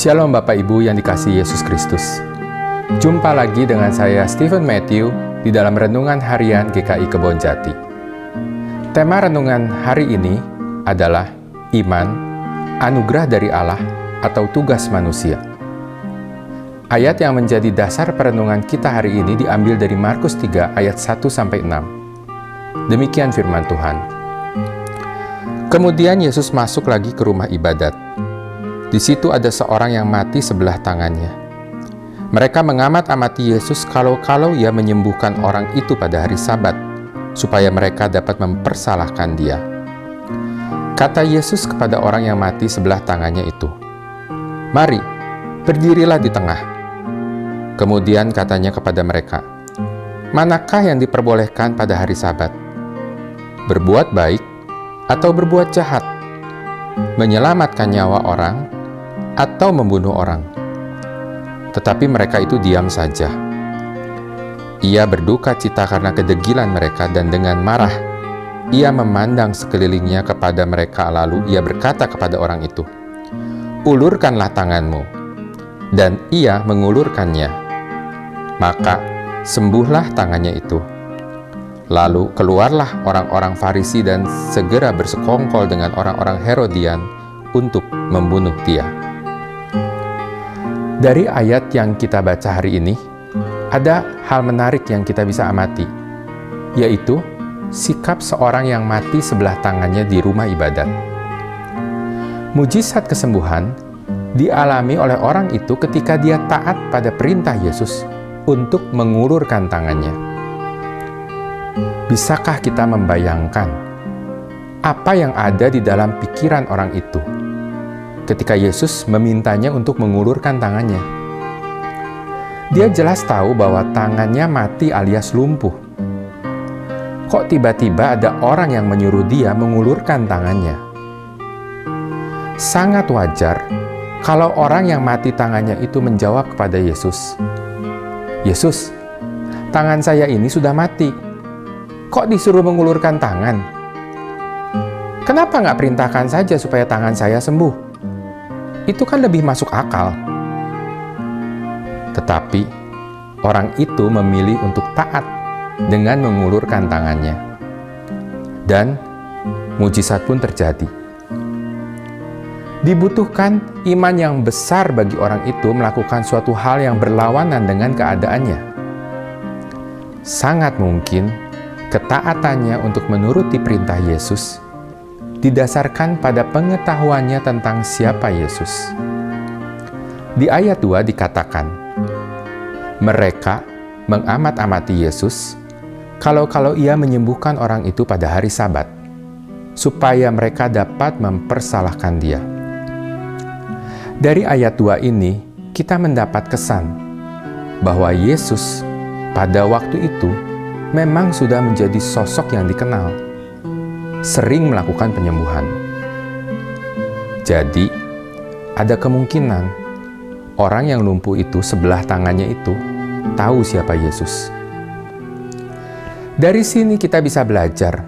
Shalom Bapak Ibu yang dikasihi Yesus Kristus. Jumpa lagi dengan saya Stephen Matthew di dalam Renungan Harian GKI Kebonjati. Tema renungan hari ini adalah Iman, Anugerah dari Allah atau Tugas Manusia. Ayat yang menjadi dasar perenungan kita hari ini diambil dari Markus 3 ayat 1-6. Demikian firman Tuhan. Kemudian Yesus masuk lagi ke rumah ibadat. Di situ ada seorang yang mati sebelah tangannya. Mereka mengamat-amati Yesus kalau-kalau ia menyembuhkan orang itu pada hari Sabat, supaya mereka dapat mempersalahkan dia. Kata Yesus kepada orang yang mati sebelah tangannya itu, "Mari, berdirilah di tengah." Kemudian katanya kepada mereka, "Manakah yang diperbolehkan pada hari Sabat? Berbuat baik atau berbuat jahat? Menyelamatkan nyawa orang atau membunuh orang?" Tetapi mereka itu diam saja. Ia berduka cita karena kedegilan mereka dan dengan marah ia memandang sekelilingnya kepada mereka, lalu ia berkata kepada orang itu, "Ulurkanlah tanganmu." Dan ia mengulurkannya. Maka sembuhlah tangannya itu. Lalu keluarlah orang-orang Farisi dan segera bersekongkol dengan orang-orang Herodian untuk membunuh dia. Dari ayat yang kita baca hari ini, ada hal menarik yang kita bisa amati, yaitu sikap seorang yang mati sebelah tangannya di rumah ibadat. Mujizat kesembuhan dialami oleh orang itu ketika dia taat pada perintah Yesus untuk mengulurkan tangannya. Bisakah kita membayangkan apa yang ada di dalam pikiran orang itu ketika Yesus memintanya untuk mengulurkan tangannya? Dia jelas tahu bahwa tangannya mati alias lumpuh. Kok tiba-tiba ada orang yang menyuruh dia mengulurkan tangannya? Sangat wajar kalau orang yang mati tangannya itu menjawab kepada Yesus, "Yesus, tangan saya ini sudah mati. Kok disuruh mengulurkan tangan? Kenapa nggak perintahkan saja supaya tangan saya sembuh? Itu kan lebih masuk akal." Tetapi orang itu memilih untuk taat dengan mengulurkan tangannya. Dan mujizat pun terjadi. Dibutuhkan iman yang besar bagi orang itu melakukan suatu hal yang berlawanan dengan keadaannya. Sangat mungkin ketaatannya untuk menuruti perintah Yesus didasarkan pada pengetahuannya tentang siapa Yesus. Di ayat 2 dikatakan, mereka mengamat-amati Yesus kalau-kalau ia menyembuhkan orang itu pada hari Sabat, supaya mereka dapat mempersalahkan dia. Dari ayat 2 ini, kita mendapat kesan bahwa Yesus pada waktu itu memang sudah menjadi sosok yang dikenal, sering melakukan penyembuhan. Jadi, ada kemungkinan orang yang lumpuh itu sebelah tangannya itu tahu siapa Yesus. Dari sini kita bisa belajar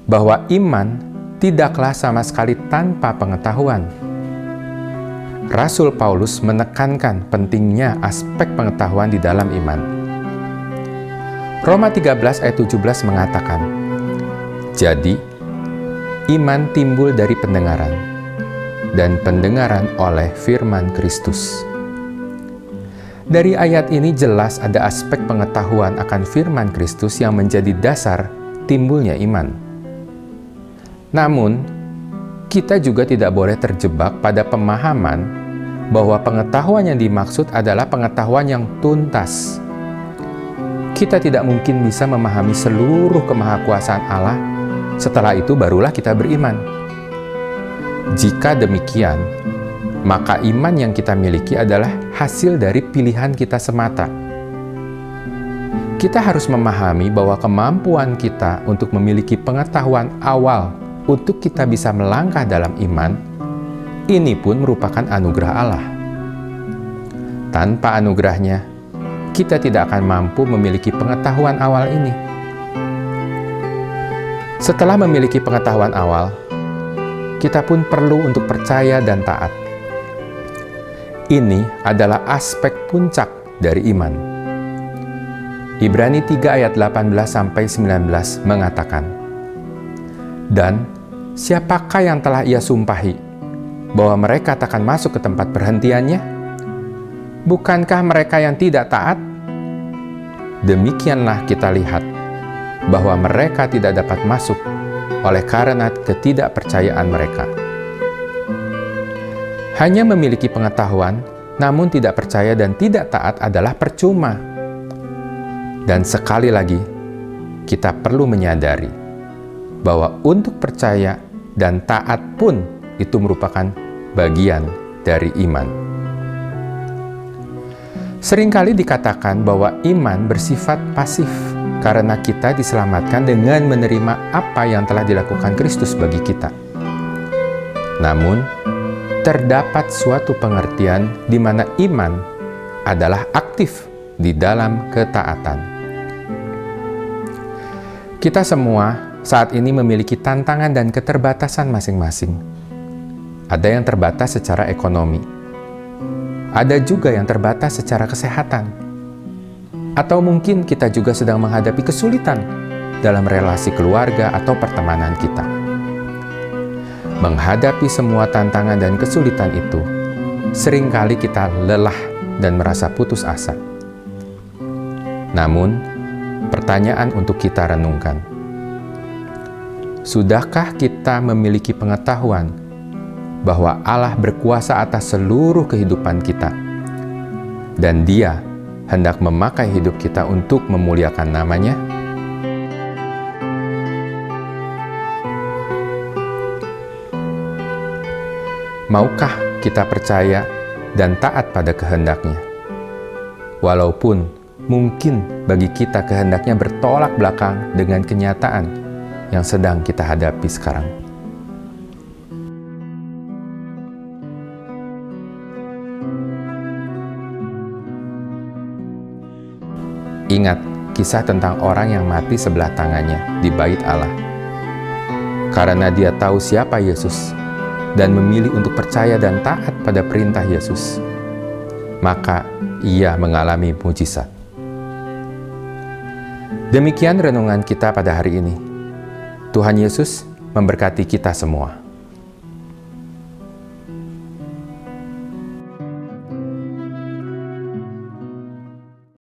bahwa iman tidaklah sama sekali tanpa pengetahuan. Rasul Paulus menekankan pentingnya aspek pengetahuan di dalam iman. Roma 13 ayat 17 mengatakan, "Jadi, iman timbul dari pendengaran, dan pendengaran oleh firman Kristus." Dari ayat ini jelas ada aspek pengetahuan akan firman Kristus yang menjadi dasar timbulnya iman. Namun, kita juga tidak boleh terjebak pada pemahaman bahwa pengetahuan yang dimaksud adalah pengetahuan yang tuntas. Kita tidak mungkin bisa memahami seluruh kemahakuasaan Allah. Setelah itu barulah kita beriman. Jika demikian, maka iman yang kita miliki adalah hasil dari pilihan kita semata. Kita harus memahami bahwa kemampuan kita untuk memiliki pengetahuan awal untuk kita bisa melangkah dalam iman, ini pun merupakan anugerah Allah. Tanpa anugerahnya, kita tidak akan mampu memiliki pengetahuan awal ini. Setelah memiliki pengetahuan awal, kita pun perlu untuk percaya dan taat. Ini adalah aspek puncak dari iman. Ibrani 3 ayat 18-19 mengatakan, "Dan siapakah yang telah ia sumpahi bahwa mereka takkan masuk ke tempat perhentiannya? Bukankah mereka yang tidak taat? Demikianlah kita lihat bahwa mereka tidak dapat masuk oleh karena ketidakpercayaan mereka." Hanya memiliki pengetahuan, namun tidak percaya dan tidak taat adalah percuma. Dan sekali lagi, kita perlu menyadari bahwa untuk percaya dan taat pun itu merupakan bagian dari iman. Seringkali dikatakan bahwa iman bersifat pasif karena kita diselamatkan dengan menerima apa yang telah dilakukan Kristus bagi kita. Namun, terdapat suatu pengertian di mana iman adalah aktif di dalam ketaatan. Kita semua saat ini memiliki tantangan dan keterbatasan masing-masing. Ada yang terbatas secara ekonomi, ada juga yang terbatas secara kesehatan, atau mungkin kita juga sedang menghadapi kesulitan dalam relasi keluarga atau pertemanan kita. Menghadapi semua tantangan dan kesulitan itu, seringkali kita lelah dan merasa putus asa. Namun, pertanyaan untuk kita renungkan, sudahkah kita memiliki pengetahuan bahwa Allah berkuasa atas seluruh kehidupan kita, dan Dia hendak memakai hidup kita untuk memuliakan nama-Nya? Maukah kita percaya dan taat pada kehendak-Nya? Walaupun mungkin bagi kita kehendaknya bertolak belakang dengan kenyataan yang sedang kita hadapi sekarang. Ingat kisah tentang orang yang mati sebelah tangannya di bait Allah. Karena dia tahu siapa Yesus dan memilih untuk percaya dan taat pada perintah Yesus, maka ia mengalami mujizat. Demikian renungan kita pada hari ini. Tuhan Yesus memberkati kita semua.